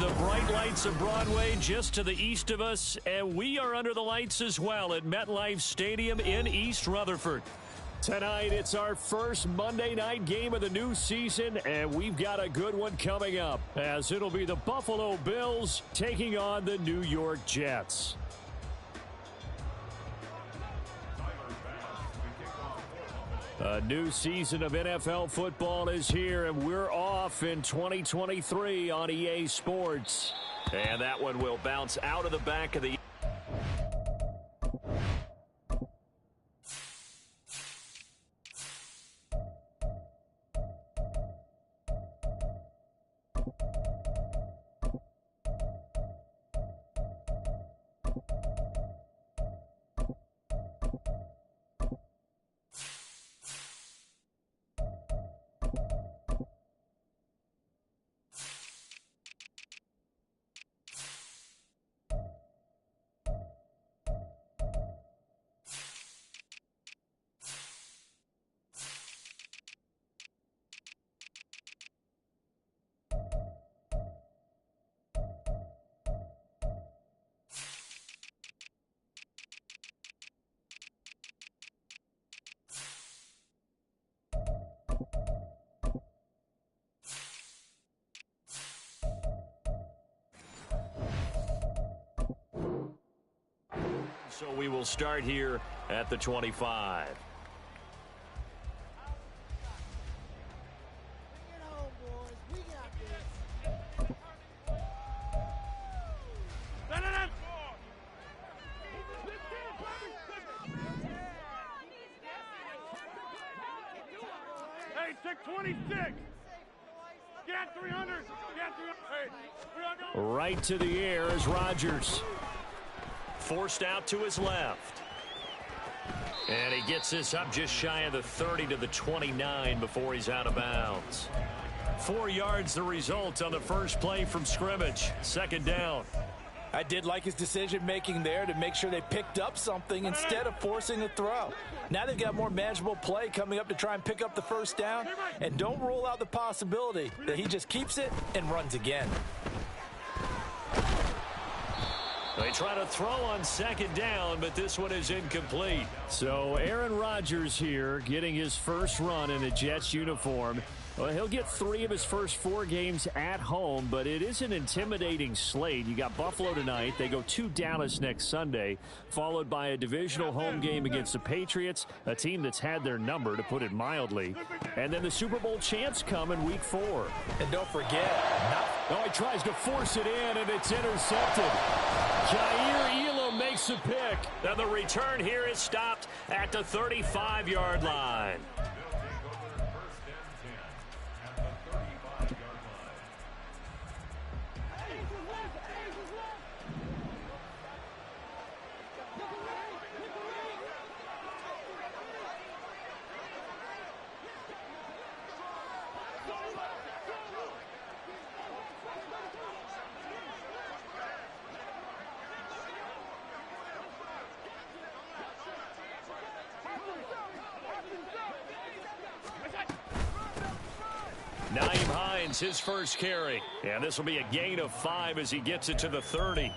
The bright lights of Broadway just to the east of us, and we are under the lights as well at MetLife Stadium in East Rutherford. Tonight, it's our first Monday night game of the new season, and we've got a good one coming up, as it'll be the Buffalo Bills taking on the New York Jets. A new season of NFL football is here, and we're off in 2023 on EA Sports. And that one will bounce out of the back of the... So we will start here at the 25. Hey, 626. Get 300. Get 300. Right to the air is Rodgers. Forced out to his left. And he gets this up just shy of the 30 to the 29 before he's out of bounds. 4 yards the result on the first play from scrimmage. Second down. I did like his decision-making there to make sure they picked up something instead of forcing a throw. Now they've got more manageable play coming up to try and pick up the first down. And don't rule out the possibility that he just keeps it and runs again. They try to throw on second down, but this one is incomplete. So Aaron Rodgers here getting his first run in a Jets uniform. Well, he'll get 3 of his first 4 games at home, but it is an intimidating slate. You got Buffalo tonight. They go to Dallas next Sunday, followed by a divisional home game against the Patriots, a team that's had their number, to put it mildly. And then the Super Bowl champs come in Week 4. And don't forget, he tries to force it in, and it's intercepted. Jair Elam makes the pick. And the return here is stopped at the 35-yard line. His first carry, and this will be a gain of 5 as he gets it to the 30.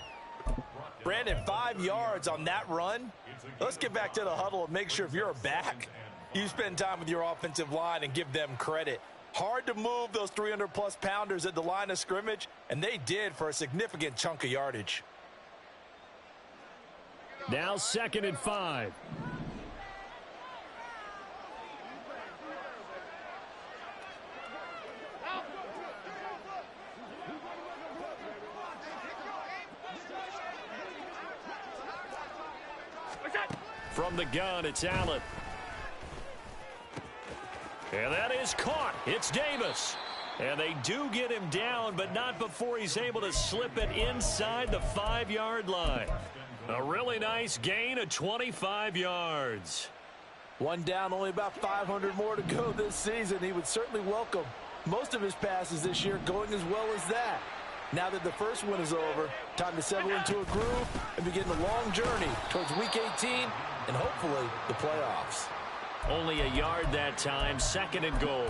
Brandon, 5 yards on that run. Let's get back to the huddle and make sure if you're a back, you spend time with your offensive line and give them credit. Hard to move those 300-plus pounders at the line of scrimmage, and they did for a significant chunk of yardage. Now 2nd and 5. From the gun, it's Allen. And that is caught. It's Davis. And they do get him down, but not before he's able to slip it inside the 5-yard line. A really nice gain of 25 yards. One down, only about 500 more to go this season. He would certainly welcome most of his passes this year going as well as that. Now that the first one is over, time to settle into a groove and begin the long journey towards Week 18 and hopefully the playoffs. Only a yard that time, 2nd and goal.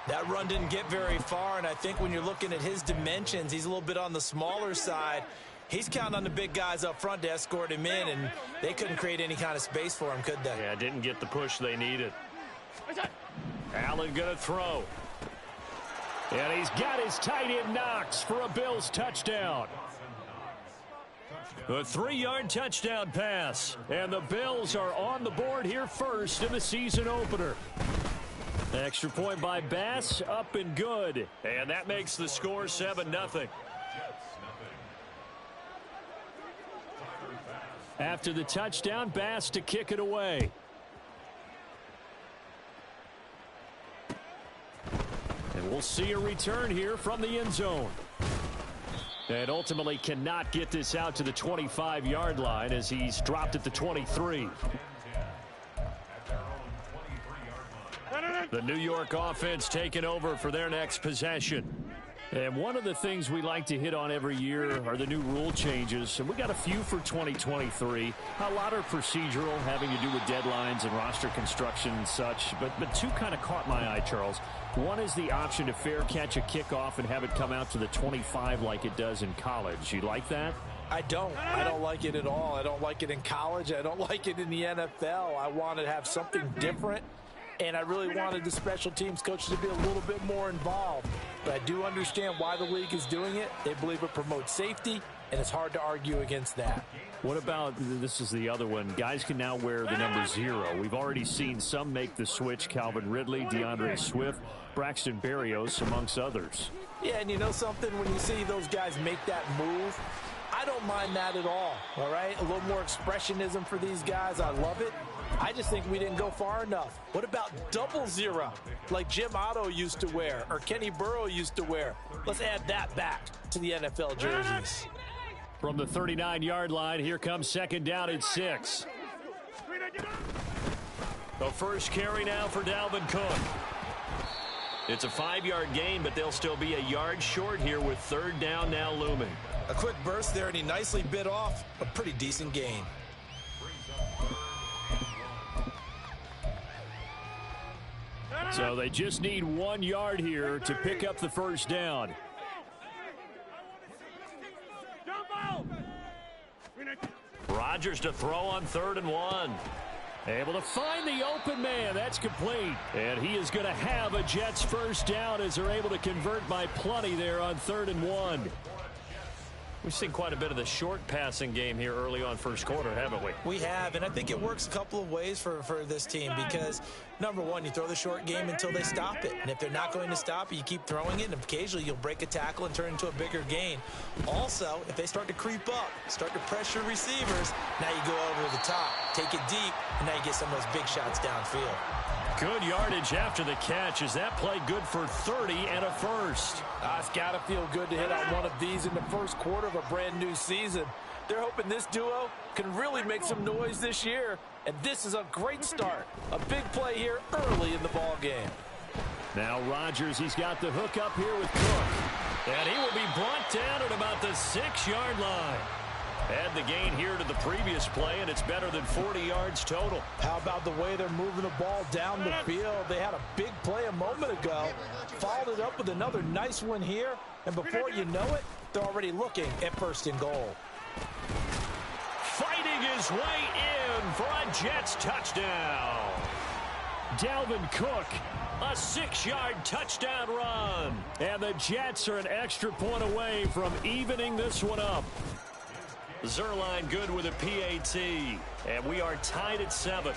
That run didn't get very far, and I think when you're looking at his dimensions, he's a little bit on the smaller side. He's counting on the big guys up front to escort him in, and they couldn't create any kind of space for him, could they? Yeah, didn't get the push they needed. Allen going to throw. And he's got his tight end Knox for a Bills touchdown. A 3-yard touchdown pass. And the Bills are on the board here first in the season opener. Extra point by Bass, up and good. And that makes the score 7-0. After the touchdown, Bass to kick it away. And we'll see a return here from the end zone. And ultimately cannot get this out to the 25-yard line as he's dropped at the 23. The New York offense taking over for their next possession. And one of the things we like to hit on every year are the new rule changes. And we got a few for 2023. A lot are procedural, having to do with deadlines and roster construction and such. But two kind of caught my eye, Charles. One is the option to fair catch a kickoff and have it come out to the 25 like it does in college. You like that? I don't like it at all. I don't like it in college. I don't like it in the NFL. I want to have something different. And I really wanted the special teams coaches to be a little bit more involved. But I do understand why the league is doing it. They believe it promotes safety, and it's hard to argue against that. What about, this is the other one, guys can now wear the number 0. We've already seen some make the switch. Calvin Ridley, DeAndre Swift, Braxton Berrios, amongst others. Yeah, and you know something? When you see those guys make that move, I don't mind that at all right? A little more expressionism for these guys. I love it. I just think we didn't go far enough. What about 00, like Jim Otto used to wear or Kenny Burrow used to wear? Let's add that back to the NFL jerseys. From the 39-yard line, here comes second down and 6. The first carry now for Dalvin Cook. It's a 5-yard gain, but they'll still be a yard short here with third down now looming. A quick burst there, and he nicely bit off a pretty decent gain. So they just need 1 yard here to pick up the first down. Rodgers to throw on 3rd and 1. Able to find the open man. That's complete. And he is going to have a Jets first down as they're able to convert by plenty there on 3rd and 1. We've seen quite a bit of the short passing game here early on first quarter, haven't we? We have, and I think it works a couple of ways for this team because, number one, you throw the short game until they stop it. And if they're not going to stop it, you keep throwing it, and occasionally you'll break a tackle and turn it into a bigger gain. Also, if they start to creep up, start to pressure receivers, now you go over the top, take it deep, and now you get some of those big shots downfield. Good yardage after the catch. Is that play good for 30 and a first? It's got to feel good to hit on one of these in the first quarter of a brand new season. They're hoping this duo can really make some noise this year, and this is a great start. A big play here early in the ball game. Now Rodgers, he's got the hook up here with Cook. And he will be brought down at about the 6-yard line. Add the gain here to the previous play, and it's better than 40 yards total. How about the way they're moving the ball down the field? They had a big play a moment ago, followed it up with another nice one here, and before you know it, they're already looking at 1st and goal. Fighting his way in for a Jets touchdown. Dalvin Cook, a 6-yard touchdown run. And the Jets are an extra point away from evening this one up. Zerline good with a PAT, and we are tied at 7.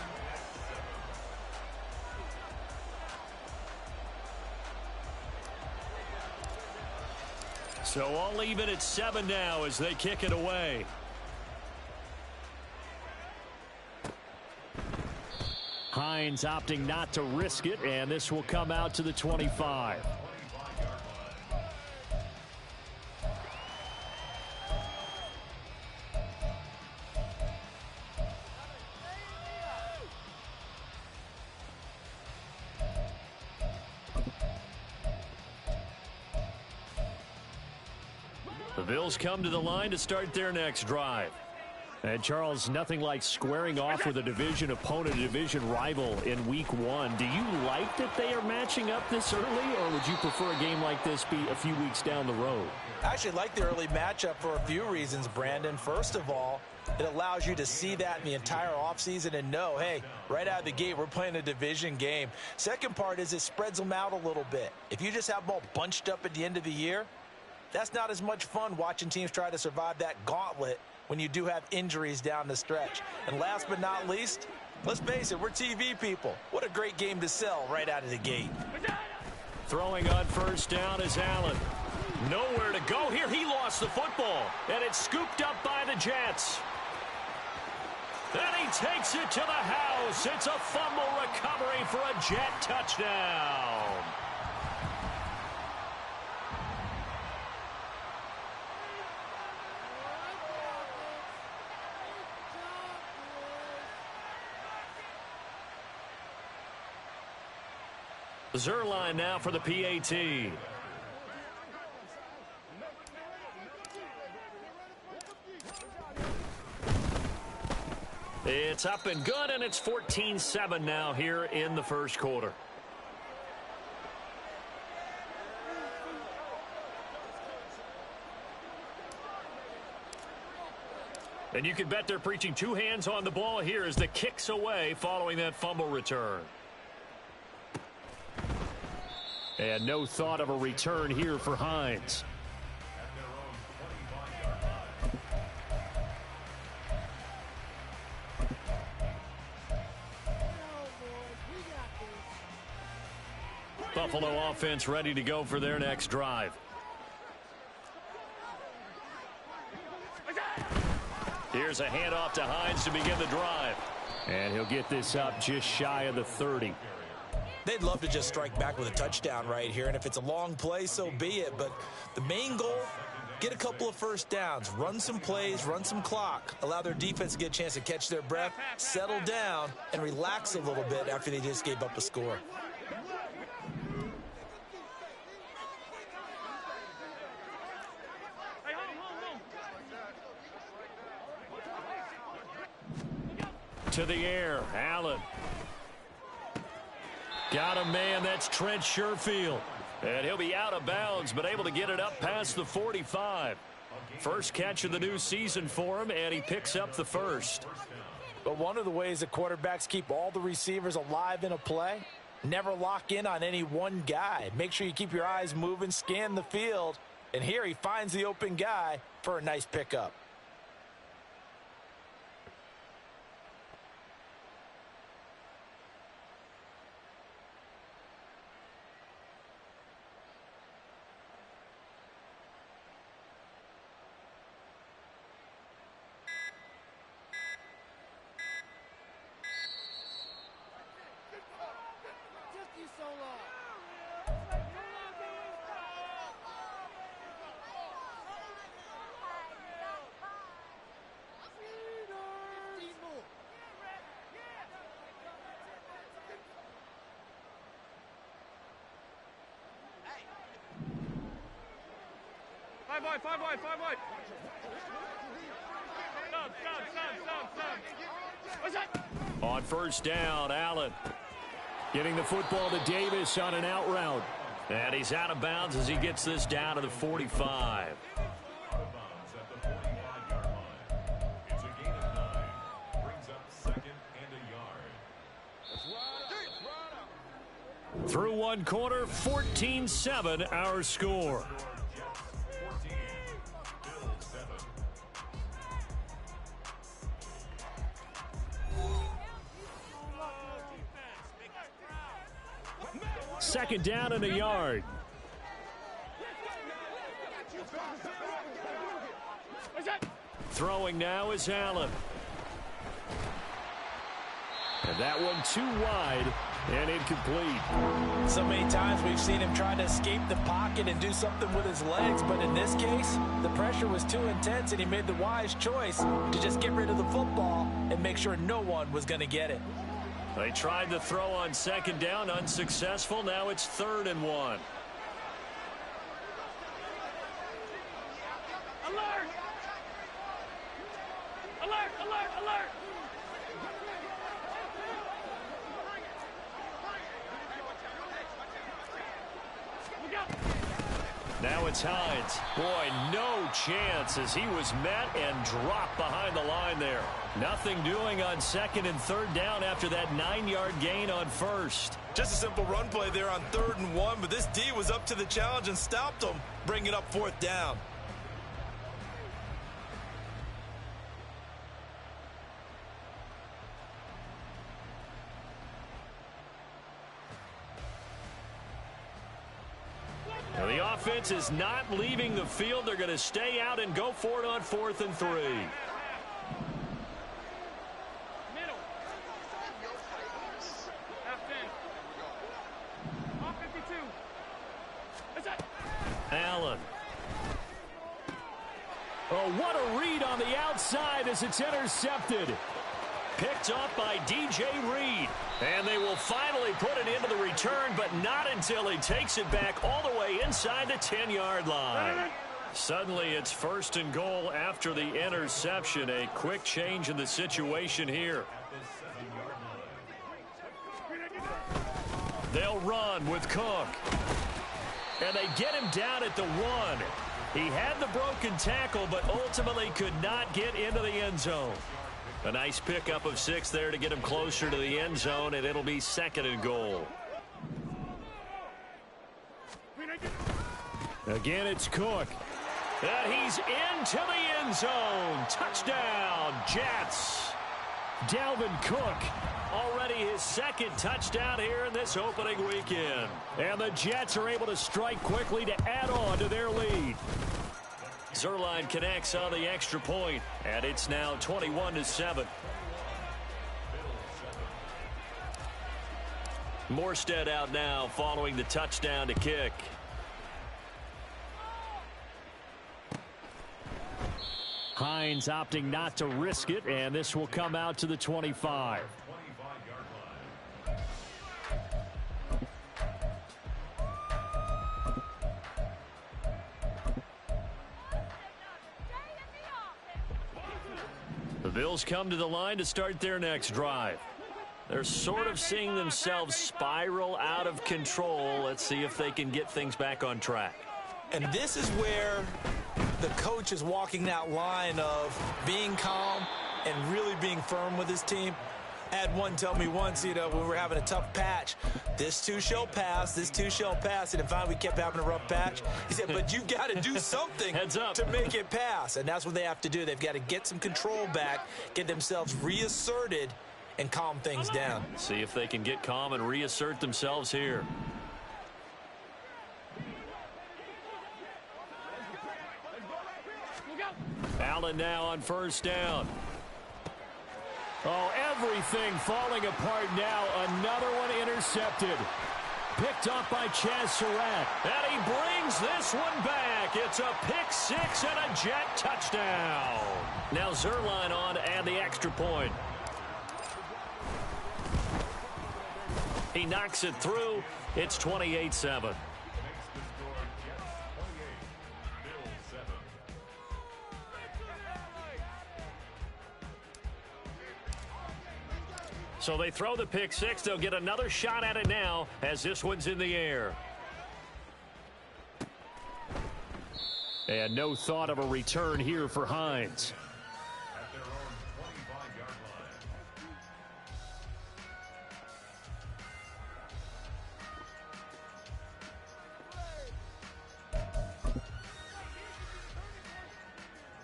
So all even at 7 now as they kick it away. Hines opting not to risk it, and this will come out to the 25. The Bills come to the line to start their next drive. And Charles, nothing like squaring off with a division opponent, a division rival in week one. Do you like that they are matching up this early, or would you prefer a game like this be a few weeks down the road? I actually like the early matchup for a few reasons, Brandon. First of all, it allows you to see that in the entire offseason and know, hey, right out of the gate, we're playing a division game. Second part is it spreads them out a little bit. If you just have them all bunched up at the end of the year, that's not as much fun watching teams try to survive that gauntlet when you do have injuries down the stretch. And last but not least, let's face it, we're TV people. What a great game to sell right out of the gate. Throwing on first down is Allen. Nowhere to go here. He lost the football, and it's scooped up by the Jets. And he takes it to the house. It's a fumble recovery for a Jet touchdown. Zerline now for the PAT. It's up and good, and it's 14-7 now here in the first quarter. And you can bet they're preaching two hands on the ball here as the kick's away following that fumble return. And no thought of a return here for Hines. Buffalo offense ready to go for their next drive. Here's a handoff to Hines to begin the drive. And he'll get this up just shy of the 30. They'd love to just strike back with a touchdown right here, and if it's a long play, so be it. But the main goal, get a couple of first downs, run some plays, run some clock, allow their defense to get a chance to catch their breath, settle down, and relax a little bit after they just gave up a score. To the air, Allen. Got a man, that's Trent Sherfield. And he'll be out of bounds, but able to get it up past the 45. First catch of the new season for him, and he picks up the first. But one of the ways that quarterbacks keep all the receivers alive in a play, never lock in on any one guy. Make sure you keep your eyes moving, scan the field, and here he finds the open guy for a nice pickup. Five wide. Stop. What's that? On first down, Allen getting the football to Davis on an out route. And he's out of bounds as he gets this down to the 45. Through one quarter, 14-7 our score. Second down and a yard. Throwing now is Allen. And that one too wide and incomplete. So many times we've seen him try to escape the pocket and do something with his legs, but in this case, the pressure was too intense and he made the wise choice to just get rid of the football and make sure no one was going to get it. They tried to throw on second down, unsuccessful. Now it's 3rd and 1. Alert! It's Hines. Boy, no chance as he was met and dropped behind the line there. Nothing doing on 2nd and 3rd down after that 9-yard gain on 1st. Just a simple run play there on 3rd and 1, but this D was up to the challenge and stopped him, bringing up 4th down. Now the offense is not leaving the field. They're going to stay out and go for it on 4th and 3. Allen. Oh, what a read on the outside as it's intercepted. Picked off by DJ Reed. And they will finally put it into the return, but not until he takes it back all the way inside the 10-yard line. Suddenly it's 1st and goal after the interception. A quick change in the situation here. They'll run with Cook. And they get him down at the 1. He had the broken tackle, but ultimately could not get into the end zone. A nice pickup of 6 there to get him closer to the end zone, and it'll be 2nd and goal. Again, it's Cook. And he's into the end zone. Touchdown, Jets. Dalvin Cook. Already his 2nd touchdown here in this opening weekend. And the Jets are able to strike quickly to add on to their lead. Zerline connects on the extra point, and it's now 21-7. Morstead out now following the touchdown to kick. Hines opting not to risk it, and this will come out to the 25. The Bills come to the line to start their next drive. They're sort of seeing themselves spiral out of control. Let's see if they can get things back on track. And this is where the coach is walking that line of being calm and really being firm with his team. I had one tell me once, when we were having a tough patch, this too shall pass, this too shall pass. And finally we kept having a rough patch. He said, but you've got to do something Heads up. to make it pass. And that's what they have to do. They've got to get some control back, get themselves reasserted, and calm things down. See if they can get calm and reassert themselves here. Allen now on 1st down. Oh, everything falling apart now. Another one intercepted. Picked up by Chaz Surratt. And he brings this one back. It's a pick 6 and a Jet touchdown. Now Zerline on and the extra point. He knocks it through. It's 28-7. So they throw the pick 6. They'll get another shot at it now as this one's in the air. And no thought of a return here for Hines.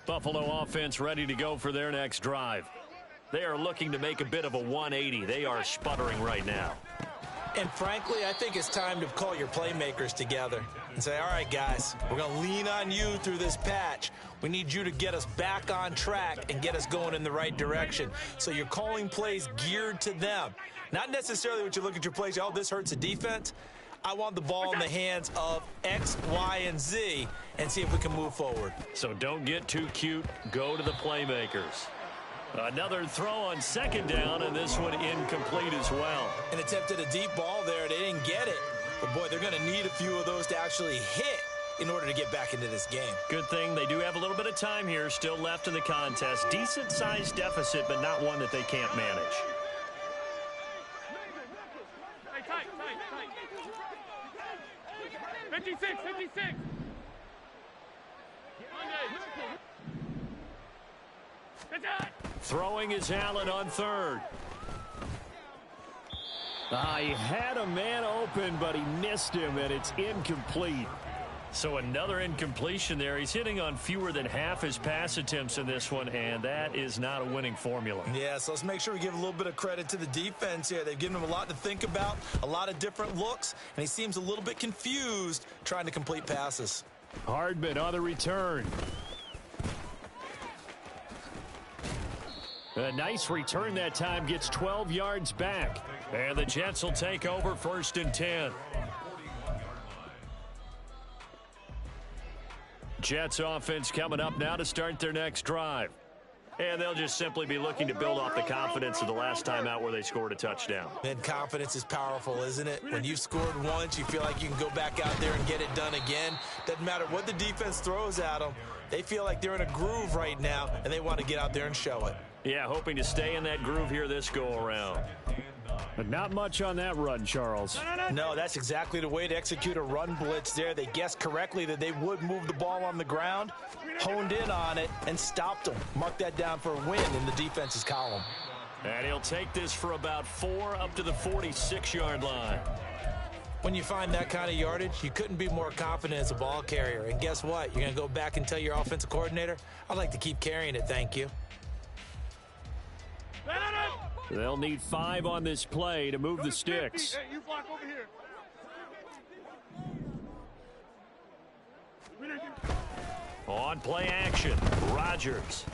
Buffalo offense ready to go for their next drive. They are looking to make a bit of a 180. They are sputtering right now. And frankly, I think it's time to call your playmakers together and say, all right, guys, we're going to lean on you through this patch. We need you to get us back on track and get us going in the right direction. So you're calling plays geared to them. Not necessarily what you look at your plays, oh, this hurts the defense. I want the ball in the hands of X, Y, and Z and see if we can move forward. So don't get too cute. Go to the playmakers. Another throw on 2nd down, and this one incomplete as well. And attempted a deep ball there. They didn't get it. But, boy, they're going to need a few of those to actually hit in order to get back into this game. Good thing they do have a little bit of time here still left in the contest. Decent-sized deficit, but not one that they can't manage. Hey, tight. 56. Throwing is Allen on third. He had a man open, but he missed him, and it's incomplete. So another incompletion there. He's hitting on fewer than half his pass attempts in this one, and that is not a winning formula. Yeah, so let's make sure we give a little bit of credit to the defense here. They've given him a lot to think about, a lot of different looks, and he seems a little bit confused trying to complete passes. Hardman on the return. A nice return that time, gets 12 yards back. And the Jets will take over 1st and 10. Jets offense coming up now to start their next drive. And they'll just simply be looking to build off the confidence of the last time out where they scored a touchdown. And confidence is powerful, isn't it? When you've scored once, you feel like you can go back out there and get it done again. Doesn't matter what the defense throws at them. They feel like they're in a groove right now, and they want to get out there and show it. Yeah, hoping to stay in that groove here this go-around. But not much on that run, Charles. No, that's exactly the way to execute a run blitz there. They guessed correctly that they would move the ball on the ground, honed in on it, and stopped them. Mark that down for a win in the defense's column. And he'll take this for about 4 up to the 46-yard line. When you find that kind of yardage, you couldn't be more confident as a ball carrier. And guess what? You're going to go back and tell your offensive coordinator, I'd like to keep carrying it, thank you. They'll need 5 on this play to move the sticks. Hey, you block over here. On play action, Rodgers.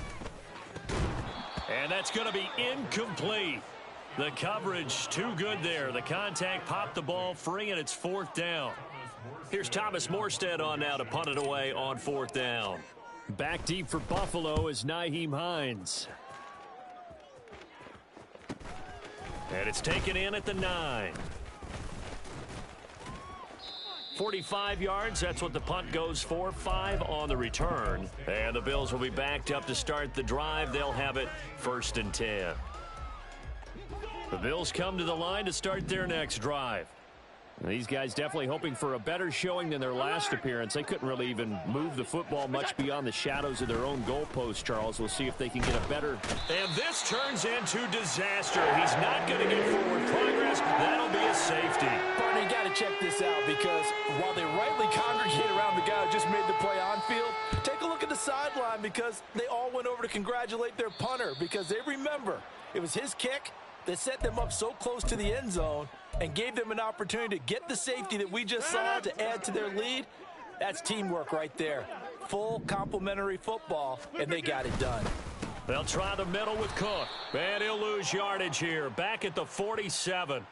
And that's going to be incomplete. The coverage too good there. The contact popped the ball free, and it's 4th down. Here's Thomas Morstead on now to punt it away on 4th down. Back deep for Buffalo is Nyheim Hines. And it's taken in at the 9. 45 yards, that's what the punt goes for. 5 on the return. And the Bills will be backed up to start the drive. They'll have it 1st and 10. The Bills come to the line to start their next drive. These guys definitely hoping for a better showing than their last appearance. They couldn't really even move the football much beyond the shadows of their own goalpost, Charles. We'll see if they can get a better. And this turns into disaster. He's not going to get forward progress. That'll be a safety. Partner, you got to check this out, because while they rightly congregate around the guy who just made the play on field, take a look at the sideline, because they all went over to congratulate their punter, because they remember it was his kick that set them up so close to the end zone and gave them an opportunity to get the safety that we just saw to add to their lead. That's teamwork right there. Full complementary football, and they got it done. They'll try the middle with Cook. And he'll lose yardage here. Back at the 47.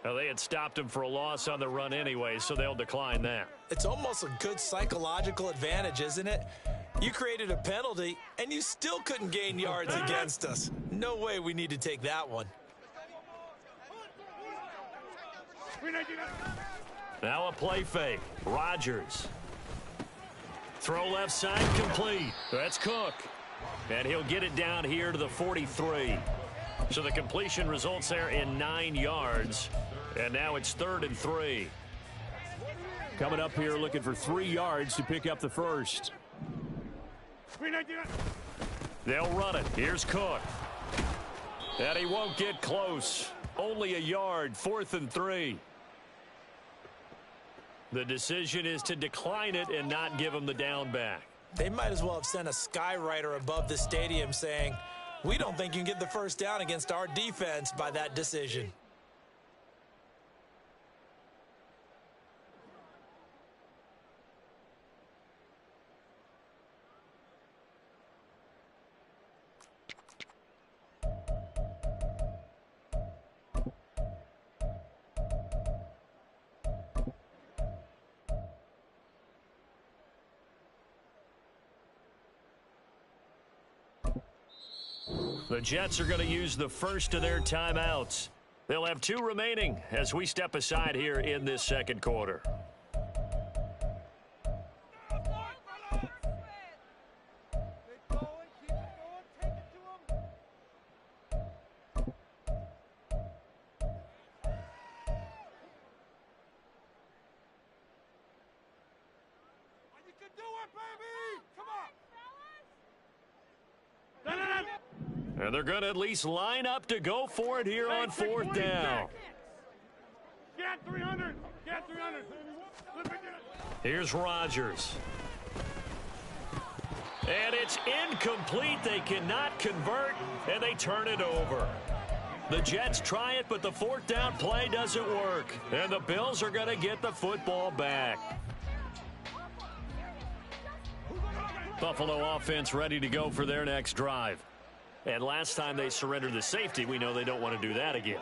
Now, they had stopped him for a loss on the run anyway, so they'll decline that. It's almost a good psychological advantage, isn't it? You created a penalty, and you still couldn't gain yards against us. No way we need to take that one. Now a play fake. Rodgers. Throw left side complete. That's Cook. And he'll get it down here to the 43. So the completion results there in 9 yards. And now it's 3rd and 3. Coming up here looking for 3 yards to pick up the first. They'll run it. Here's Cook. And he won't get close. Only a yard. 4th and 3. The decision is to decline it and not give him the down back. They might as well have sent a skywriter above the stadium saying, we don't think you can get the first down against our defense by that decision. The Jets are going to use the first of their timeouts. They'll have 2 remaining as we step aside here in this second quarter. And they're going to at least line up to go for it here on fourth down. Get 300. Get 300. Here's Rodgers. And it's incomplete. They cannot convert, and they turn it over. The Jets try it, but the fourth down play doesn't work. And the Bills are going to get the football back. Buffalo offense ready to go for their next drive. And last time they surrendered the safety, we know they don't want to do that again.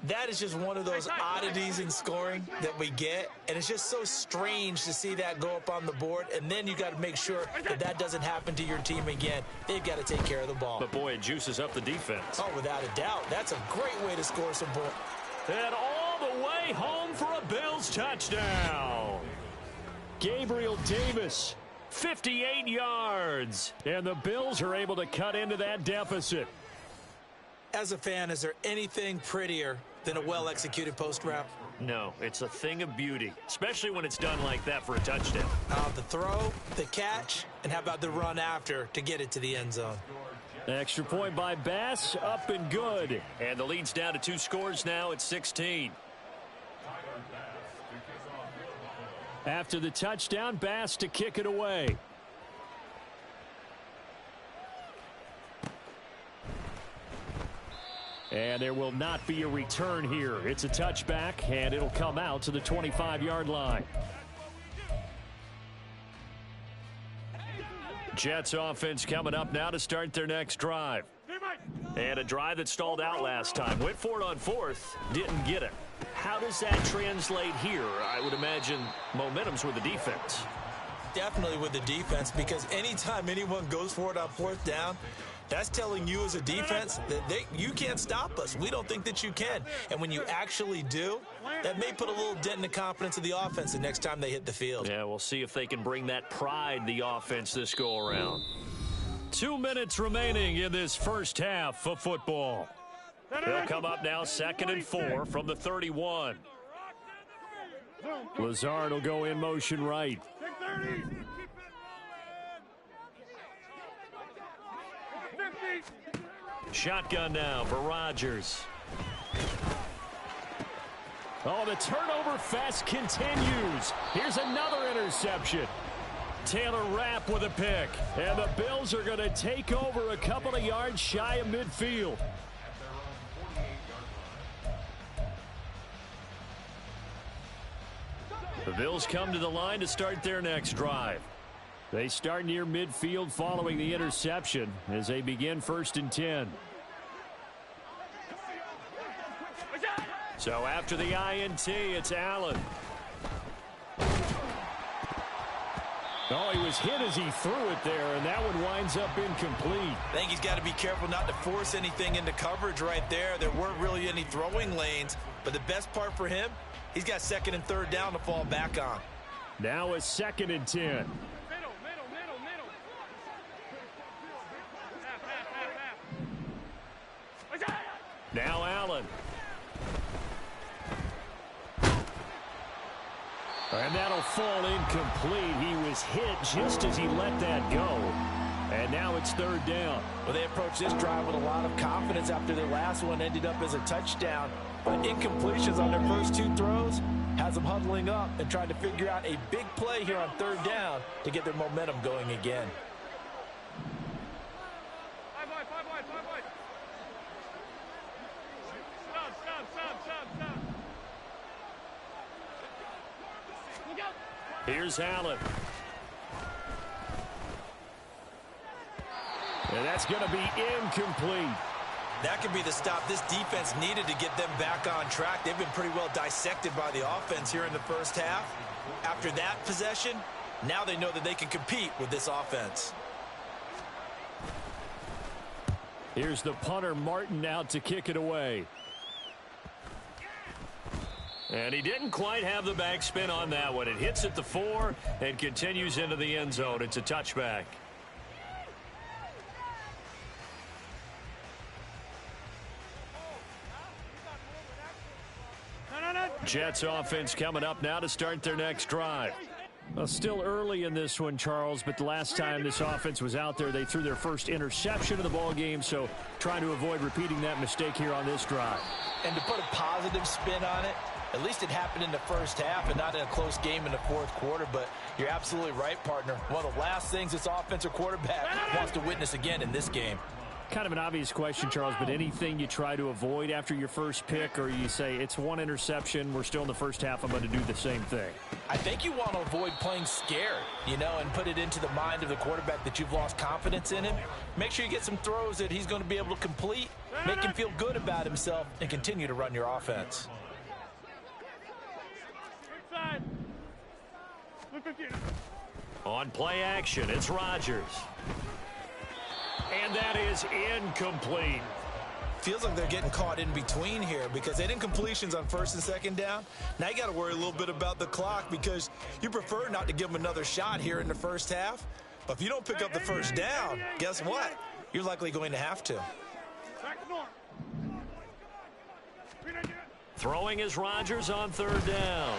That is just one of those oddities in scoring that we get, and it's just so strange to see that go up on the board, and then you got to make sure that that doesn't happen to your team again. They've got to take care of the ball. But, boy, it juices up the defense. Oh, without a doubt. That's a great way to score some points. And all the way home for a Bills touchdown. Gabriel Davis, 58 yards, and the Bills are able to cut into that deficit. As a fan, is there anything prettier than a well-executed post route? No, it's a thing of beauty, especially when it's done like that for a touchdown. The throw, the catch, and how about the run after to get it to the end zone? Extra point by Bass, up and good. And the lead's down to 2 scores now at 16. After the touchdown, Bass to kick it away. And there will not be a return here. It's a touchback, and it'll come out to the 25-yard line. Jets offense coming up now to start their next drive. And a drive that stalled out last time. Went for it on fourth, didn't get it. How does that translate here? I would imagine momentum's with the defense. Definitely with the defense, because anytime anyone goes for it on fourth down, that's telling you as a defense that you can't stop us. We don't think that you can. And when you actually do, that may put a little dent in the confidence of the offense the next time they hit the field. Yeah, we'll see if they can bring that pride, the offense, this go-around. 2 minutes remaining in this first half of football. They'll come up now 2nd and 4 from the 31. Lazard will go in motion right. Shotgun now for Rodgers. Oh, the turnover fest continues. Here's another interception. Taylor Rapp with a pick. And the Bills are going to take over a couple of yards shy of midfield. The Bills come to the line to start their next drive. They start near midfield following the interception as they begin 1st and 10. So after the INT, it's Allen. Oh, he was hit as he threw it there, and that one winds up incomplete. I think he's got to be careful not to force anything into coverage right there. There weren't really any throwing lanes, but the best part for him, he's got 2nd and 3rd down to fall back on. Now a 2nd and 10. Now Allen. And that'll fall incomplete. He was hit just as he let that go. And now it's 3rd down. Well, they approached this drive with a lot of confidence after their last one ended up as a touchdown. But incompletions on their first 2 throws has them huddling up and trying to figure out a big play here on 3rd down to get their momentum going again. Here's Allen. And that's going to be incomplete. That could be the stop this defense needed to get them back on track. They've been pretty well dissected by the offense here in the first half. After that possession, now they know that they can compete with this offense. Here's the punter, Martin, out to kick it away. And he didn't quite have the backspin on that one. It hits at the 4 and continues into the end zone. It's a touchback. Jets offense coming up now to start their next drive. Well, still early in this one, Charles, but the last time this offense was out there, they threw their first interception of the ball game, so trying to avoid repeating that mistake here on this drive. And to put a positive spin on it, at least it happened in the first half and not in a close game in the fourth quarter, but you're absolutely right, partner. One of the last things this offensive quarterback wants to witness again in this game. Kind of an obvious question, Charles, but anything you try to avoid after your first pick, or you say it's one interception, we're still in the first half, I'm going to do the same thing? I think you want to avoid playing scared, and put it into the mind of the quarterback that you've lost confidence in him. Make sure you get some throws that he's going to be able to complete, make him feel good about himself, and continue to run your offense. Inside. Look at you. On play action, it's Rodgers. And that is incomplete. Feels like they're getting caught in between here because they didn't completions on first and second down. Now you got to worry a little bit about the clock because you prefer not to give them another shot here in the first half. But if you don't pick up the first down, guess what? You're likely going to have to. Throwing is Rodgers on third down.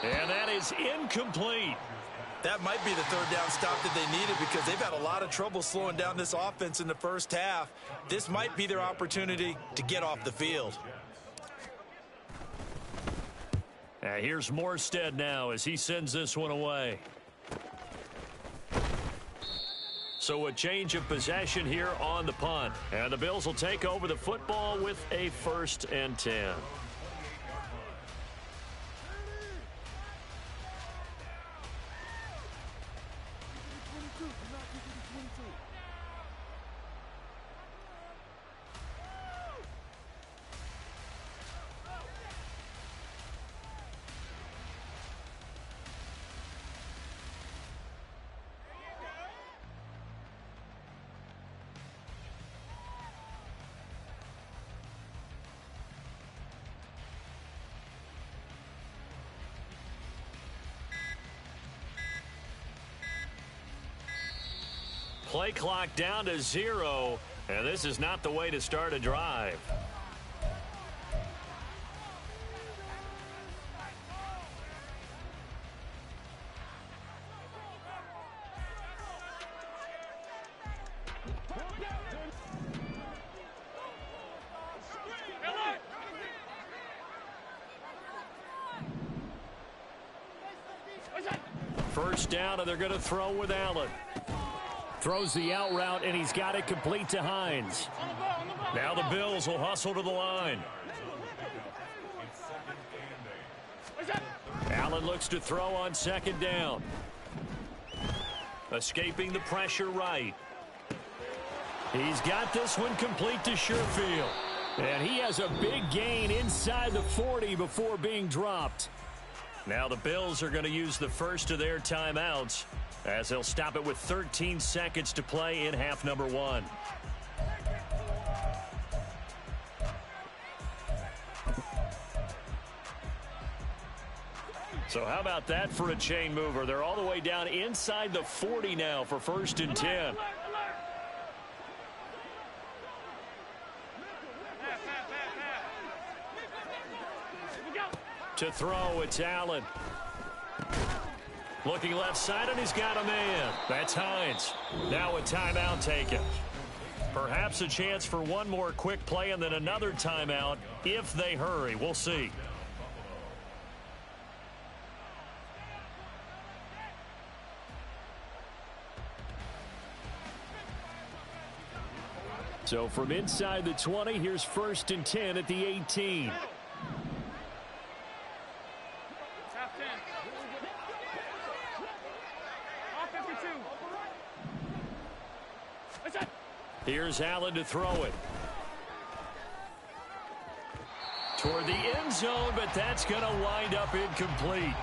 And that is incomplete. That might be the third down stop that they needed because they've had a lot of trouble slowing down this offense in the first half. This might be their opportunity to get off the field. Here's Morstead now as he sends this one away. So a change of possession here on the punt. And the Bills will take over the football with a 1st and 10. Play clock down to 0, and this is not the way to start a drive. First down, and they're going to throw with Allen. Throws the out route, and he's got it complete to Hines. Now the Bills will hustle to the line. Allen looks to throw on second down. Escaping the pressure right. He's got this one complete to Sherfield. And he has a big gain inside the 40 before being dropped. Now the Bills are going to use the first of their timeouts, as they'll stop it with 13 seconds to play in half number 1. So how about that for a chain mover? They're all the way down inside the 40 now for 1st and 10. To throw, it's Allen. Looking left side, and he's got a man. That's Hines. Now a timeout taken. Perhaps a chance for one more quick play and then another timeout if they hurry. We'll see. So from inside the 20, here's 1st and 10 at the 18. Here's Allen to throw it. Toward the end zone, but that's going to wind up incomplete.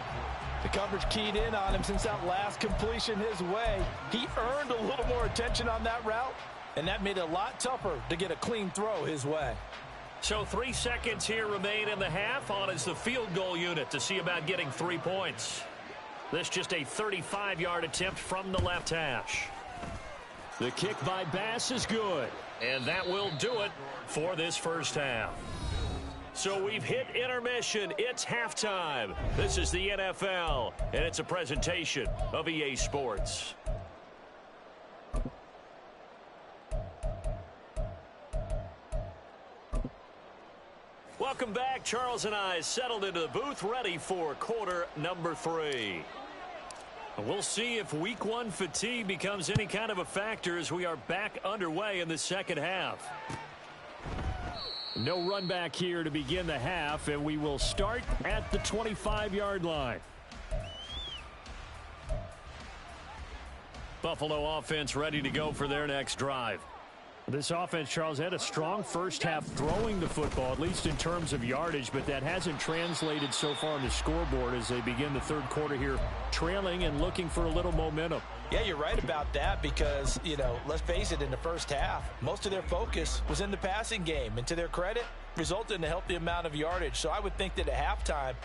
The coverage keyed in on him since that last completion his way. He earned a little more attention on that route, and that made it a lot tougher to get a clean throw his way. So 3 seconds here remain in the half. On is the field goal unit to see about getting 3 points. This just a 35-yard attempt from the left hash. The kick by Bass is good, and that will do it for this first half. So we've hit intermission. It's halftime. This is the NFL, and it's a presentation of EA Sports. Welcome back. Charles and I settled into the booth, ready for quarter number 3. We'll see if week 1 fatigue becomes any kind of a factor as we are back underway in the second half. No run back here to begin the half, and we will start at the 25-yard line. Buffalo offense ready to go for their next drive. This offense, Charles, had a strong first half throwing the football, at least in terms of yardage, but that hasn't translated so far on the scoreboard as they begin the third quarter here, trailing and looking for a little momentum. Yeah, you're right about that because, let's face it, in the first half, most of their focus was in the passing game. And to their credit, resulted in a healthy amount of yardage. So I would think that at halftime,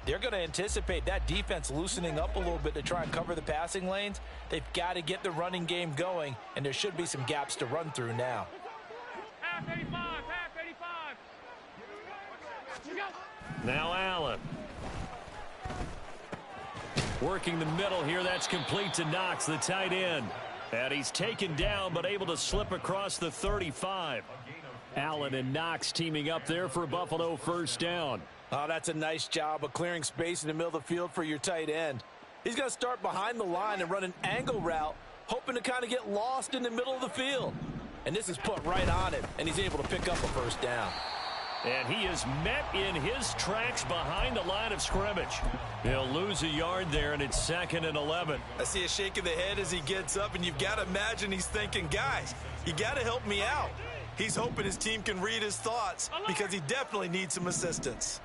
they're going to anticipate that defense loosening up a little bit to try and cover the passing lanes. They've got to get the running game going, and there should be some gaps to run through now. Half 85, half 85. Now Allen. Working the middle here, that's complete to Knox, the tight end. And he's taken down, but able to slip across the 35. Allen and Knox teaming up there for Buffalo first down. Oh, that's a nice job of clearing space in the middle of the field for your tight end. He's going to start behind the line and run an angle route, hoping to kind of get lost in the middle of the field. And this is put right on him, and he's able to pick up a first down. And he is met in his tracks behind the line of scrimmage. He'll lose a yard there, and it's 2nd and 11. I see a shake of the head as he gets up, and you've got to imagine he's thinking, guys, you got to help me out. He's hoping his team can read his thoughts because he definitely needs some assistance.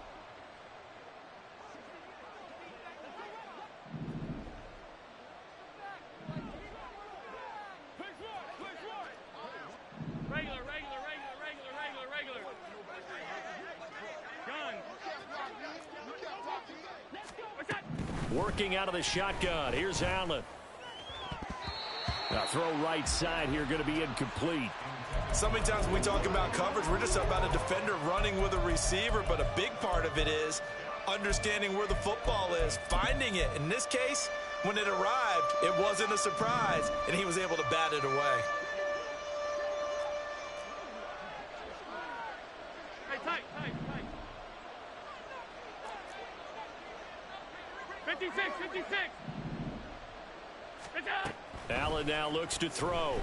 Working out of the shotgun. Here's Allen. Now throw right side here, going to be incomplete. So many times when we talk about coverage, we're just about a defender running with a receiver, but a big part of it is understanding where the football is, finding it. In this case, when it arrived, it wasn't a surprise, and he was able to bat it away. Hey, tight. 56. Allen now looks to throw.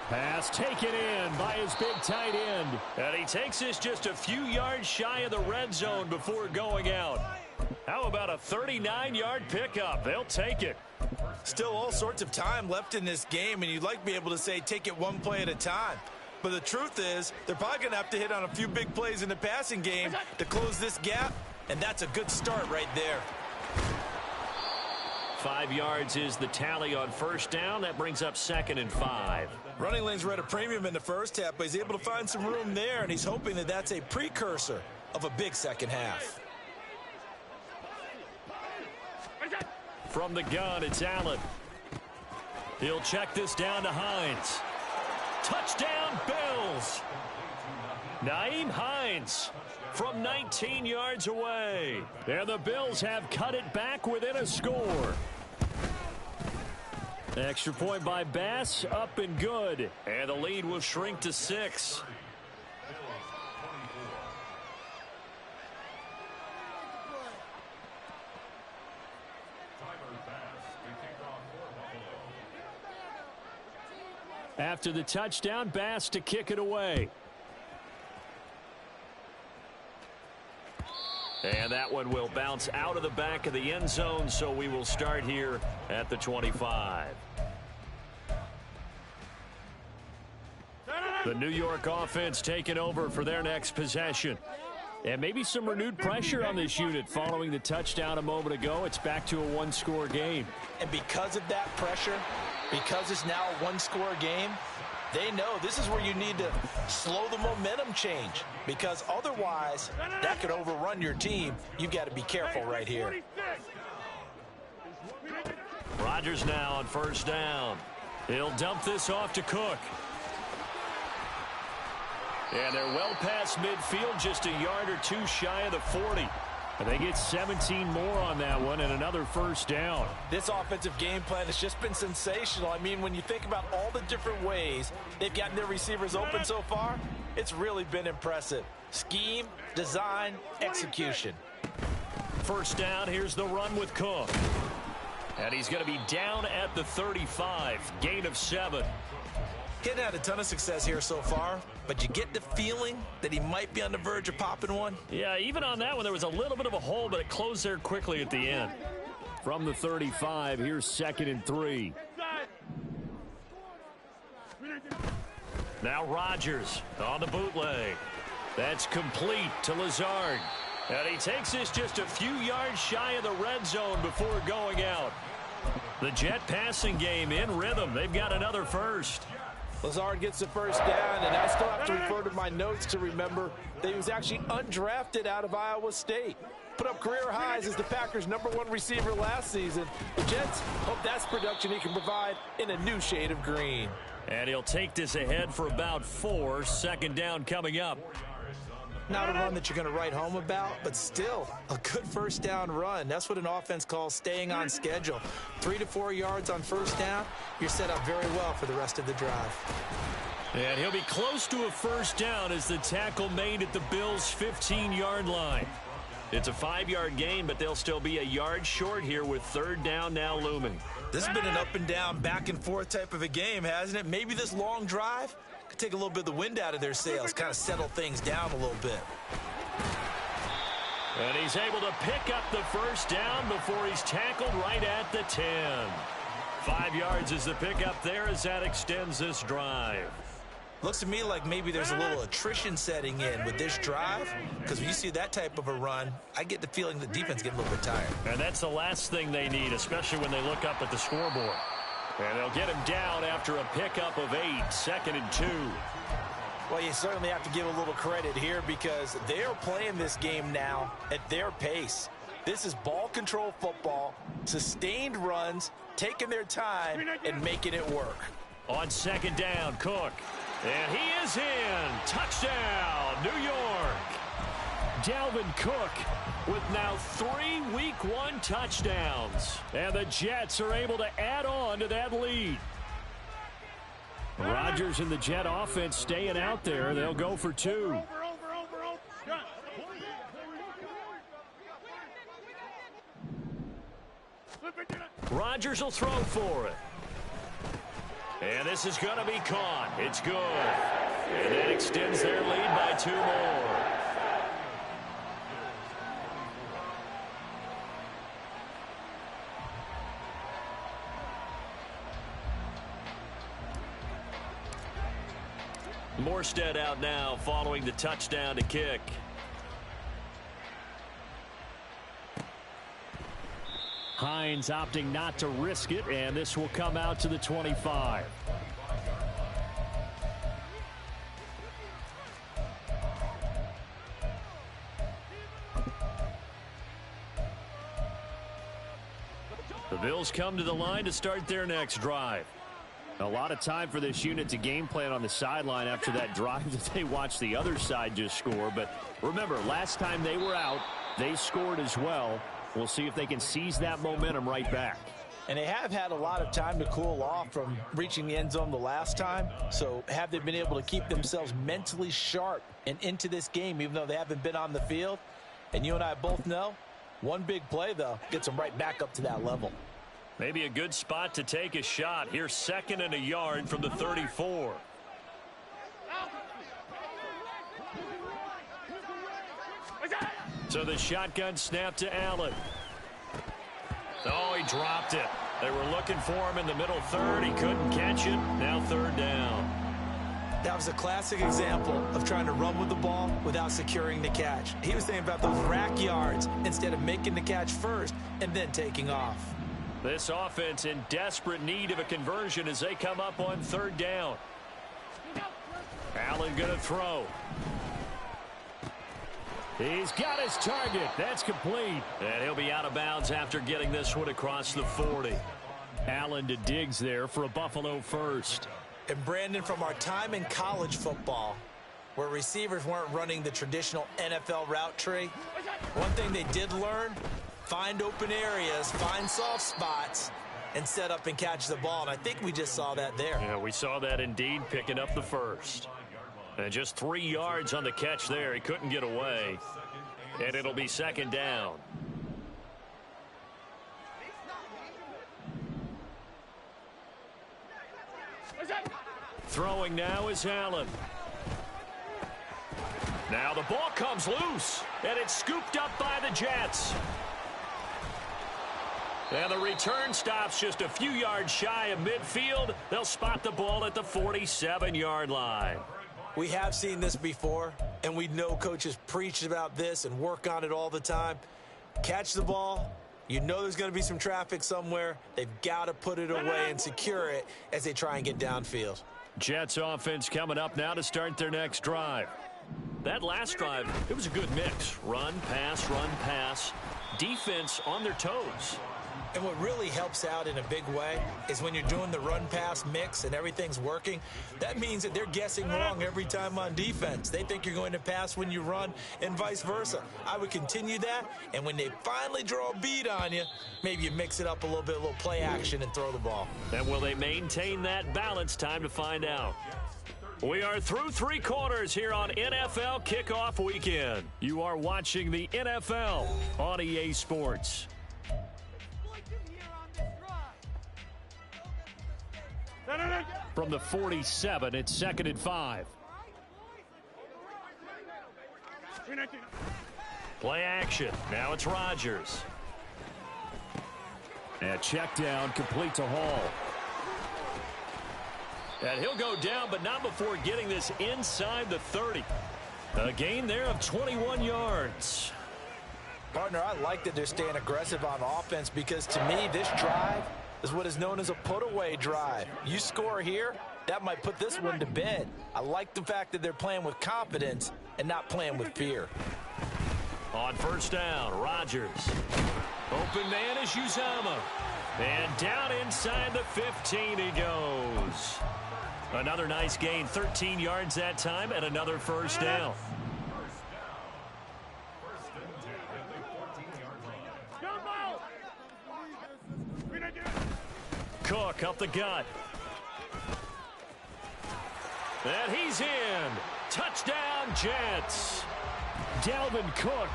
Pass taken in by his big tight end. And he takes this just a few yards shy of the red zone before going out. How about a 39-yard pickup? They'll take it. Still all sorts of time left in this game, and you'd like to be able to say take it one play at a time. But the truth is, they're probably going to have to hit on a few big plays in the passing game to close this gap, and that's a good start right there. 5 yards is the tally on first down. That brings up 2nd and 5. Running lanes were at a premium in the first half, but he's able to find some room there, and he's hoping that that's a precursor of a big second half. From the gun, it's Allen. He'll check this down to Hines. Touchdown, Bills. Nyheim Hines from 19 yards away. And the Bills have cut it back within a score. Extra point by Bass, up and good. And the lead will shrink to 6. After the touchdown, Bass to kick it away. And that one will bounce out of the back of the end zone, so we will start here at the 25. The New York offense taking over for their next possession. And maybe some renewed pressure on this unit following the touchdown a moment ago. It's back to a one-score game. And because of that pressure, because it's now a one-score game, they know this is where you need to slow the momentum change, because otherwise that could overrun your team. You've got to be careful right here. Rodgers now on first down. He'll dump this off to Cook. And they're well past midfield, just a yard or two shy of the 40. And they get 17 more on that one and another first down. This offensive game plan has just been sensational. I mean, when you think about all the different ways they've gotten their receivers open so far, it's really been impressive. Scheme, design, execution. First down, here's the run with Cook. And he's going to be down at the 35, gain of 7. He hadn't had a ton of success here so far, but you get the feeling that he might be on the verge of popping one. Yeah, even on that one, there was a little bit of a hole, but it closed there quickly at the end. From the 35, here's 2nd and 3. Now Rodgers on the bootleg. That's complete to Lazard. And he takes this just a few yards shy of the red zone before going out. The Jet passing game in rhythm. They've got another first. Lazard gets the first down, and I still have to refer to my notes to remember that he was actually undrafted out of Iowa State. Put up career highs as the Packers' #1 receiver last season. The Jets hope that's production he can provide in a new shade of green. And he'll take this ahead for about 4. Second down coming up. Not a run that you're going to write home about, but still a good first down run. That's what an offense calls staying on schedule. 3 to 4 yards on first down, you're set up very well for the rest of the drive. And he'll be close to a first down as the tackle made at the Bills' 15-yard line. It's a 5-yard gain, but they'll still be a yard short here with third down now looming. This has been an up and down, back and forth type of a game, hasn't it? Maybe this long drive could take a little bit of the wind out of their sails, kind of settle things down a little bit. And he's able to pick up the first down before he's tackled right at the 10. 5 yards is the pickup there as that extends this drive. Looks to me like maybe there's a little attrition setting in with this drive, because when you see that type of a run, I get the feeling the defense gets a little bit tired. And that's the last thing they need, especially when they look up at the scoreboard. And they'll get him down after a pickup of 8, 2nd and 2. Well, you certainly have to give a little credit here because they are playing this game now at their pace. This is ball control football, sustained runs, taking their time and making it work. On second down, Cook. And he is in. Touchdown, New York. Dalvin Cook with now 3 Week 1 touchdowns. And the Jets are able to add on to that lead. Rodgers and the Jet offense staying out there. They'll go for 2. Rodgers will throw for it. And this is going to be caught. It's good. And that extends their lead by 2 more. Morstead out now following the touchdown to kick. Hines opting not to risk it, and this will come out to the 25. The Bills come to the line to start their next drive. A lot of time for this unit to game plan on the sideline after that drive that they watched the other side just score. But remember, last time they were out, they scored as well. We'll see if they can seize that momentum right back. And they have had a lot of time to cool off from reaching the end zone the last time. So have they been able to keep themselves mentally sharp and into this game, even though they haven't been on the field? And you and I both know, one big play, though, gets them right back up to that level. Maybe a good spot to take a shot. Here's 2nd and a yard from the 34. So the shotgun snap to Allen. Oh, he dropped it. They were looking for him in the middle third. He couldn't catch it. Now 3rd down. That was a classic example of trying to run with the ball without securing the catch. He was thinking about those rack yards instead of making the catch first and then taking off. This offense in desperate need of a conversion as they come up on 3rd down. Allen going to throw. He's got his target. That's complete. And he'll be out of bounds after getting this one across the 40. Allen to Diggs there for a Buffalo first. And Brandon, from our time in college football, where receivers weren't running the traditional NFL route tree. One thing they did learn, find open areas, find soft spots, and set up and catch the ball. And I think we just saw that there. Yeah, we saw that indeed, picking up the first. And just 3 yards on the catch there. He couldn't get away. And it'll be second down. Throwing now is Allen. Now the ball comes loose, and it's scooped up by the Jets. And the return stops just a few yards shy of midfield. They'll spot the ball at the 47-yard line. We have seen this before, and we know coaches preach about this and work on it all the time. Catch the ball. You know there's going to be some traffic somewhere. They've got to put it away and secure it as they try and get downfield. Jets offense coming up now to start their next drive. That last drive, it was a good mix. Run, pass, defense on their toes. And what really helps out in a big way is when you're doing the run-pass mix and everything's working, that means that they're guessing wrong every time on defense. They think you're going to pass when you run and vice versa. I would continue that, and when they finally draw a beat on you, maybe you mix it up a little bit, a little play action and throw the ball. And will they maintain that balance? Time to find out. We are through 3 quarters here on NFL Kickoff Weekend. You are watching the NFL on EA Sports. From the 47, it's 2nd and 5. Play action. Now it's Rodgers. And check down, complete to Hall. And he'll go down, but not before getting this inside the 30. A gain there of 21 yards. Partner, I like that they're staying aggressive on offense because to me, this drive is what is known as a put-away drive. You score here, that might put this one to bed. I like the fact that they're playing with confidence and not playing with fear. On first down, Rodgers. Open man is Uzama. And down inside the 15 he goes. Another nice gain, 13 yards that time, and another first down. Cook up the gut. And he's in. Touchdown, Jets. Dalvin Cook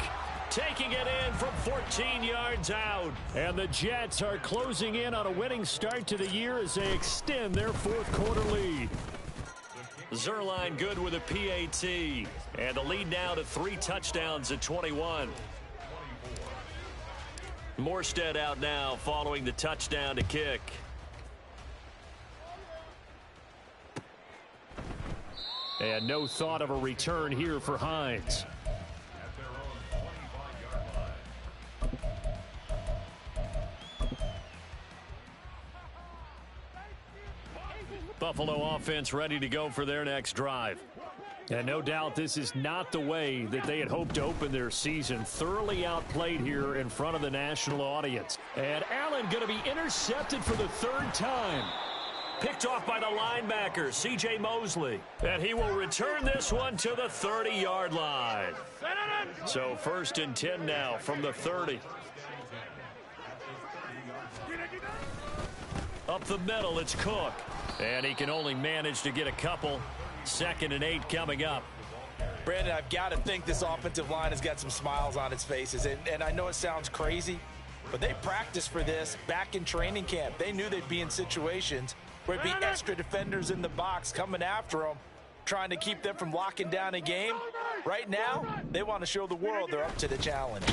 taking it in from 14 yards out. And the Jets are closing in on a winning start to the year as they extend their 4th quarter lead. Zerline good with a PAT. And the lead now to 3 touchdowns at 21. Morstead out now following the touchdown to kick. And no thought of a return here for Hines. Buffalo offense ready to go for their next drive. And no doubt this is not the way that they had hoped to open their season. Thoroughly outplayed here in front of the national audience. And Allen going to be intercepted for the 3rd time. Picked off by the linebacker, C.J. Mosley. And he will return this one to the 30-yard line. So 1st and 10 now from the 30. Up the middle, it's Cook. And he can only manage to get a couple. 2nd and 8 coming up. Brandon, I've got to think this offensive line has got some smiles on its faces. And I know it sounds crazy, but they practiced for this back in training camp. They knew they'd be in situations where it'd be extra defenders in the box coming after them, trying to keep them from locking down a game. Right now, they want to show the world they're up to the challenge.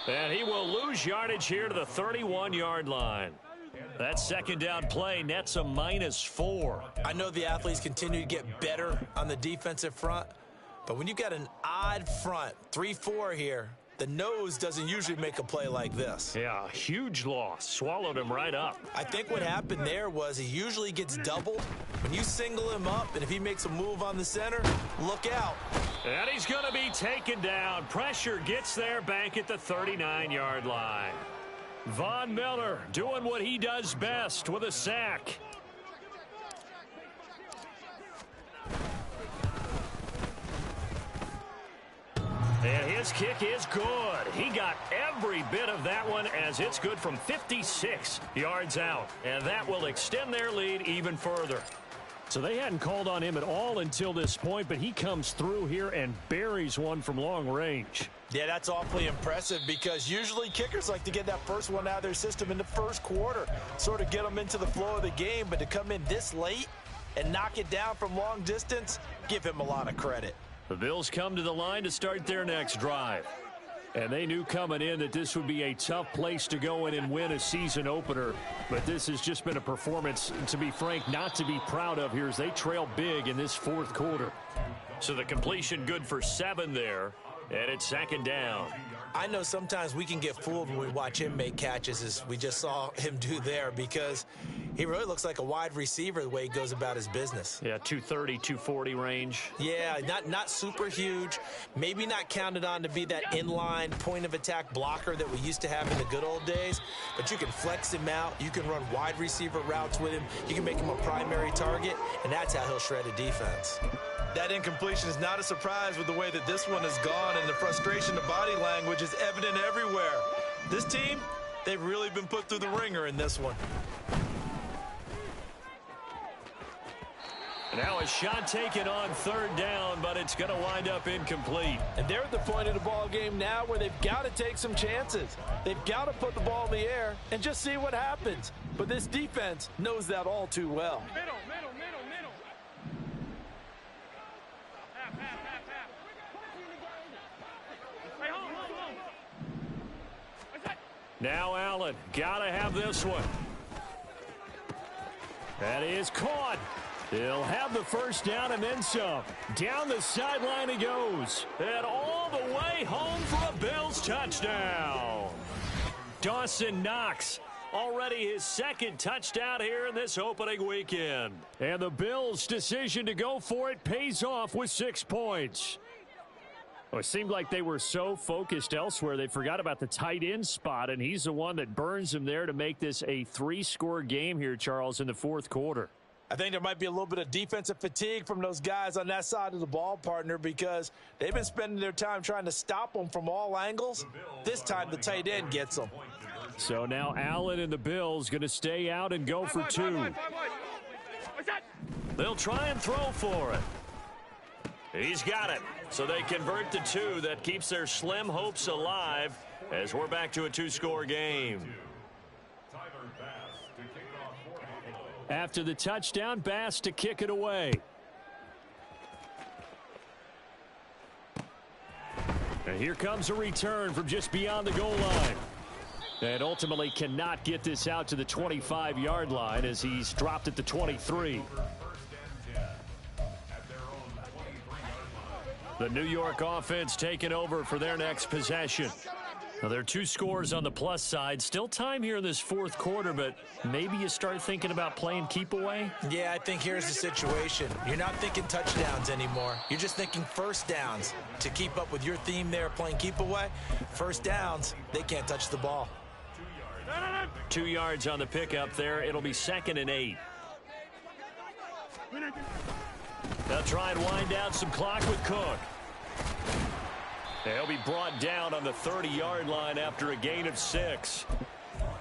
And he will lose yardage here to the 31-yard line. That 2nd down play nets a -4. I know the athletes continue to get better on the defensive front, but when you've got an odd front, 3-4 here, the nose doesn't usually make a play like this. Yeah, huge loss. Swallowed him right up. I think what happened there was he usually gets doubled. When you single him up, and if he makes a move on the center, look out. And he's going to be taken down. Pressure gets there back at the 39-yard line. Von Miller doing what he does best with a sack. This kick is good. He got every bit of that one as it's good from 56 yards out. And that will extend their lead even further. So they hadn't called on him at all until this point, but he comes through here and buries one from long range. Yeah, that's awfully impressive because usually kickers like to get that first one out of their system in the first quarter, sort of get them into the flow of the game. But to come in this late and knock it down from long distance, give him a lot of credit. The Bills come to the line to start their next drive. And they knew coming in that this would be a tough place to go in and win a season opener. But this has just been a performance, to be frank, not to be proud of here as they trail big in this fourth quarter. So the completion good for 7 there. And it's second down. I know sometimes we can get fooled when we watch him make catches, as we just saw him do there, because he really looks like a wide receiver the way he goes about his business. Yeah, 230, 240 range. Yeah, not super huge. Maybe not counted on to be that inline point-of-attack blocker that we used to have in the good old days, but you can flex him out. You can run wide receiver routes with him. You can make him a primary target, and that's how he'll shred a defense. That incompletion is not a surprise with the way that this one has gone, and the frustration of body language is evident everywhere. This team, they've really been put through the ringer in this one. Now a shot taken on third down, but it's going to wind up incomplete. And they're at the point of the ball game now where they've got to take some chances. They've got to put the ball in the air and just see what happens. But this defense knows that all too well. Middle. Hey, hold. What's that? Now Allen, gotta have this one. That is caught. They'll have the first down and then some. Down the sideline he goes. And all the way home for a Bills touchdown. Dawson Knox, already his second touchdown here in this opening weekend. And the Bills' decision to go for it pays off with 6 points. Well, it seemed like they were so focused elsewhere, they forgot about the tight end spot, and he's the one that burns them there to make this a 3-score game here, Charles, in the fourth quarter. I think there might be a little bit of defensive fatigue from those guys on that side of the ball, partner, because they've been spending their time trying to stop them from all angles. This time the tight end gets them. So now Allen and the Bills going to stay out and go for 2. What's that? They'll try and throw for it. He's got it. So they convert to 2. That keeps their slim hopes alive as we're back to a 2-score game. After the touchdown, Bass to kick it away. And here comes a return from just beyond the goal line. And ultimately cannot get this out to the 25-yard line as he's dropped at the 23. The New York offense taking over for their next possession. Now, there are 2 scores on the plus side. Still time here in this fourth quarter, but maybe you start thinking about playing keep away? Yeah, I think here's the situation. You're not thinking touchdowns anymore. You're just thinking first downs. To keep up with your theme there, playing keep away, first downs, they can't touch the ball. 2 yards on the pickup there. It'll be 2nd and 8. They'll try and wind down some clock with Cook. He'll be brought down on the 30-yard line after a gain of 6.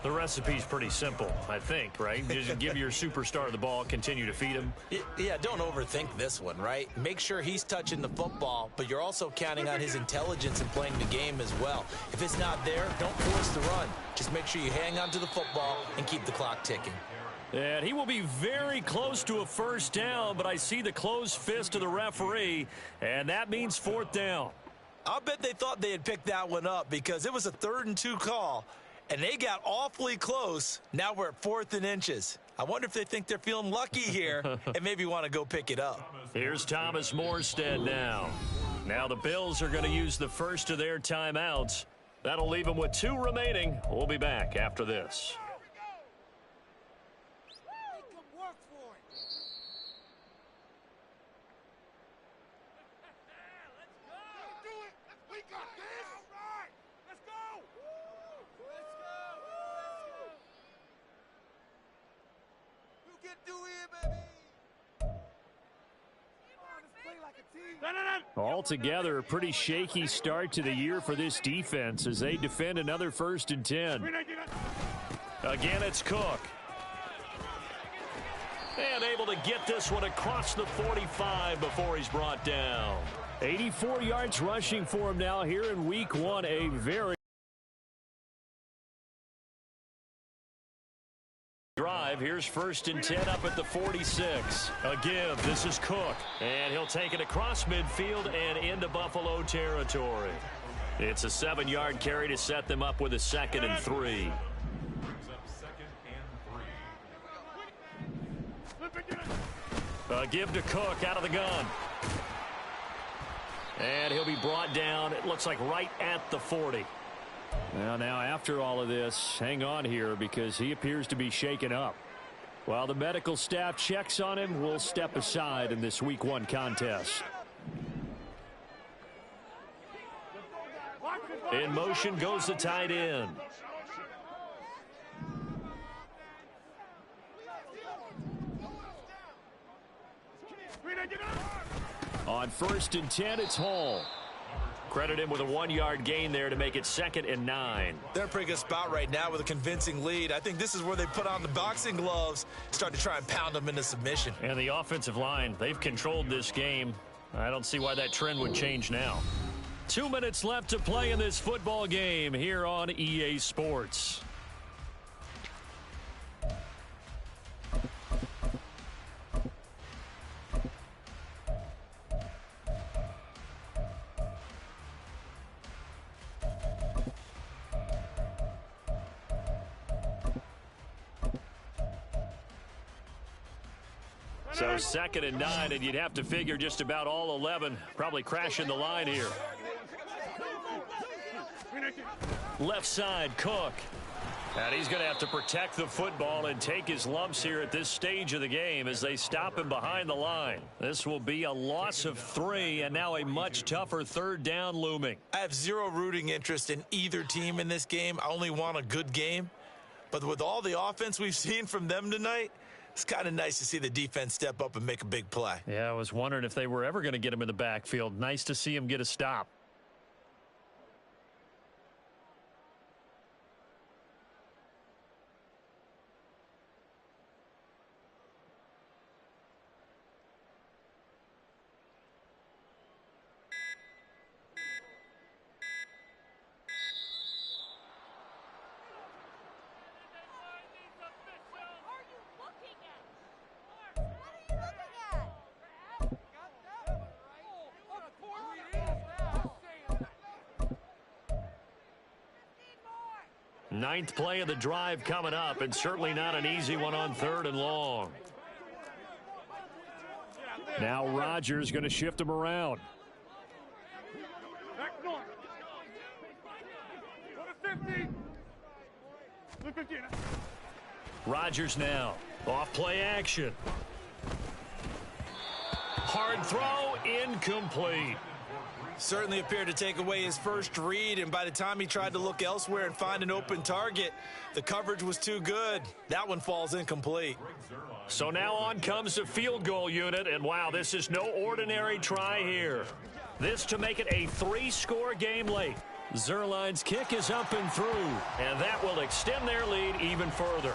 The recipe's pretty simple, I think, right? Just give your superstar the ball, continue to feed him. Yeah, don't overthink this one, right? Make sure he's touching the football, but you're also counting on his intelligence in playing the game as well. If it's not there, don't force the run. Just make sure you hang on to the football and keep the clock ticking. And he will be very close to a first down, but I see the closed fist of the referee, and that means 4th down. I'll bet they thought they had picked that one up because it was a 3rd and 2 call, and they got awfully close. Now we're at 4th and inches. I wonder if they think they're feeling lucky here and maybe want to go pick it up. Here's Thomas Morstead now. Now the Bills are going to use the first of their timeouts. That'll leave them with 2 remaining. We'll be back after this. Do it, baby. Come on, let's play like Altogether, a pretty shaky start to the year for this defense as they defend another 1st and 10. Again, it's Cook. And able to get this one across the 45 before he's brought down. 84 yards rushing for him now here in week 1. A very drive. Here's 1st and 10 up at the 46. Again, this is Cook. And he'll take it across midfield and into Buffalo territory. It's a 7-yard carry to set them up with a 2nd and 3. Give to Cook out of the gun. And he'll be brought down, it looks like right at the 40. Well, now after all of this, hang on here because he appears to be shaken up. While the medical staff checks on him, we'll step aside in this week 1 contest. In motion goes the tight end. On 1st and 10, it's Hall. Credit him with a 1-yard gain there to make it 2nd and 9. They're in a pretty good spot right now with a convincing lead. I think this is where they put on the boxing gloves, start to try and pound them into submission. And the offensive line, they've controlled this game. I don't see why that trend would change now. 2 minutes left to play in this football game here on EA Sports. So 2nd and 9, and you'd have to figure just about all 11 probably crashing the line here. Left side, Cook. And he's going to have to protect the football and take his lumps here at this stage of the game as they stop him behind the line. This will be a loss of 3, and now a much tougher 3rd down looming. I have zero rooting interest in either team in this game. I only want a good game. But with all the offense we've seen from them tonight, it's kind of nice to see the defense step up and make a big play. Yeah, I was wondering if they were ever going to get him in the backfield. Nice to see him get a stop. Ninth play of the drive coming up, and certainly not an easy one on 3rd and long. Now Rodgers going to shift him around. Rodgers now. Off play action. Hard throw, incomplete. Certainly appeared to take away his first read, and by the time he tried to look elsewhere and find an open target, the coverage was too good. That one falls incomplete. So now on comes the field goal unit, and wow, this is no ordinary try here. This to make it a 3-score game late. Zerline's kick is up and through, and that will extend their lead even further.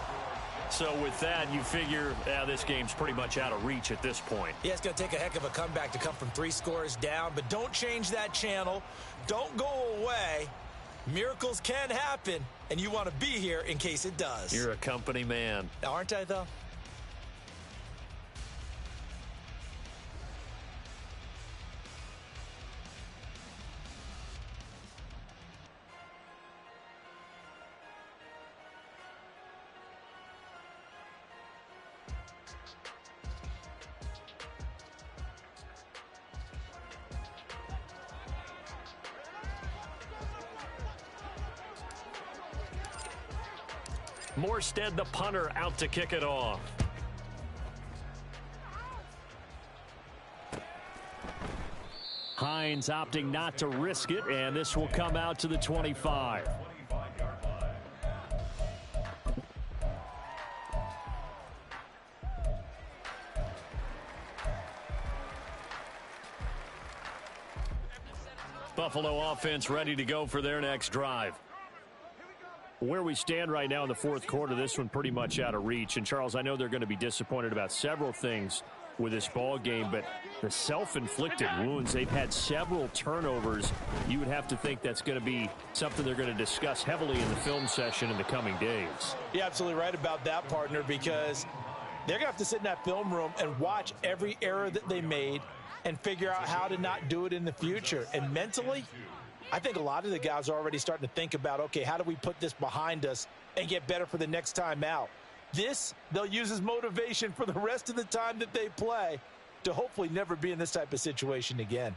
So with that, you figure this game's pretty much out of reach at this point. Yeah, it's going to take a heck of a comeback to come from 3 scores down, but don't change that channel. Don't go away. Miracles can happen, and you want to be here in case it does. You're a company man. Aren't I, though? Morstead, the punter, out to kick it off. Hines opting not to risk it, and this will come out to the 25. Buffalo offense ready to go for their next drive. Where we stand right now in the fourth quarter, this one pretty much out of reach. And, Charles, I know they're going to be disappointed about several things with this ball game, but the self-inflicted wounds, they've had several turnovers. You would have to think that's going to be something they're going to discuss heavily in the film session in the coming days. You're absolutely right about that, partner, because they're going to have to sit in that film room and watch every error that they made and figure out how to not do it in the future. And mentally, I think a lot of the guys are already starting to think about, okay, how do we put this behind us and get better for the next time out? This, they'll use as motivation for the rest of the time that they play to hopefully never be in this type of situation again.